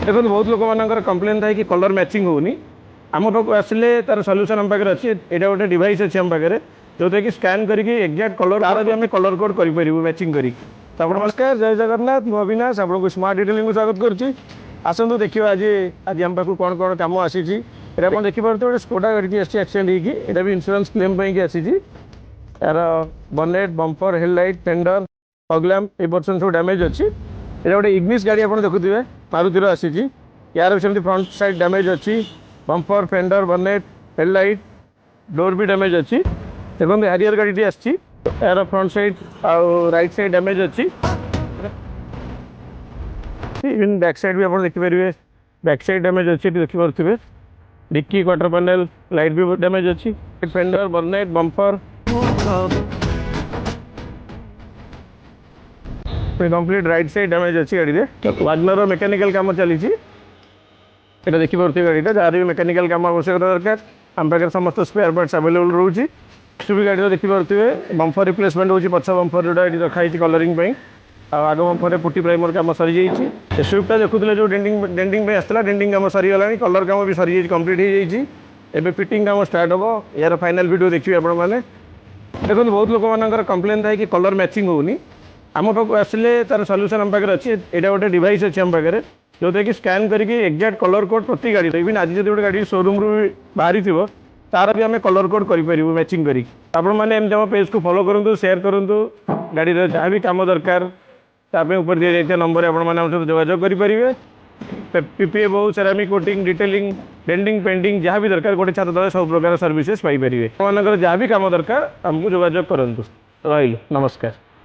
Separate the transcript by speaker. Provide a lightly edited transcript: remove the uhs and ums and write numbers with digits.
Speaker 1: देखो बहुत लोक मान कंप्लेन था कि कलर मैचिंग होनी आम पाक आसिले तार सल्यूशन आम पाखे अच्छे यहाँ गोटे डिवाइस अच्छी आम पाखे जो कि स्कान करके एक्जाक्ट कलर तार भी आम कलर कोड कर मैचिंग करी। तो नमस्कार, जय जगन्नाथ, मु अविनाश आपको स्मार्ट डिटेलिंग को स्वागत करुच्ची। आसतु देखिए आज आज आम पाक कौन कौन कम आसी देखिए गोटे स्कोडा गाड़ी एक्सीडेंट होगी भी इंश्योरेंस क्लेम पर आसी यार bonnet bumper headlight fender fog lamp ए पर्सन सब डैमेज अच्छी। ये गोटे इग्निस गाड़ी आप देखुए मारुतिर आसी यार भी सेमती फ्रंट साइड डैमेज अच्छी bumper fender bonnet headlight door भी डैमेज अच्छी। देखो हैरियर गाड़ी आसी यार फ्रंट साइड आउ राइट साइड डैमेज अच्छी। इवन बैक साइड भी आप देखिपारे बैक साइड डैमेज अच्छी देखिपे डिक्की क्वार्टर पैनल लाइट भी डैमेज अच्छी fender bonnet bumper complete right side damage अच्छी गाड़ी वागनर मेकानिकल काम चली देखिए गाड़ीटा जहाँ भी मेकानिकल काम आवश्यकता दरकार आम पाखे समस्त स्पेयर पार्ट्स अवेलेबल रोचे। भी गाड़ी देखिए बम्पर रिप्लेसमेंट हो पछ बम्पर जोटा ये रखाई कलरिंग आग बम्पर पुटी प्राइमर काम सरी जाइए। स्विफ्टा देखुले जो डेंडिंग आसला डेंडिंग काम सरीगला कलर काम भी सरी कंप्लीट हो जाए फिटिंग काम स्टार्ट हम यार फाइनाल वीडियो देखिए आपने। देखो बहुत लोक मान कंप्लेन था कि कलर मैचिंग होनी आम पाक आसिले तार सल्यूशन आम पाखे अच्छे यहाँ गोटे डिवाइस अच्छी आम पाखे जो कि स्कान करके एक्जाक्ट कलर कोड प्रति गाड़ी इवन आज जो गोटे गाड़ी शोरूम रू बाहरी थो तार भी आम कलर कोड कर मैचिंग करी आपने आम पेज को फॉलो करूँ शेयर करूँ गाड़ी जहाँ भी कम दरकार ऊपर दी जाता नंबर आपने जोगाजोग करेंगे। पीपीएफ हो सेरामिक कोटिंग डिटेलिंग डेंडिंग पेंटिंग जहाँ भी दरकार गोटे छात्र द्वारा सब प्रकार सर्विसेज पाइपर जहाँ भी कम दरकार आमको जोगाजोग करूँ। रही नमस्कार।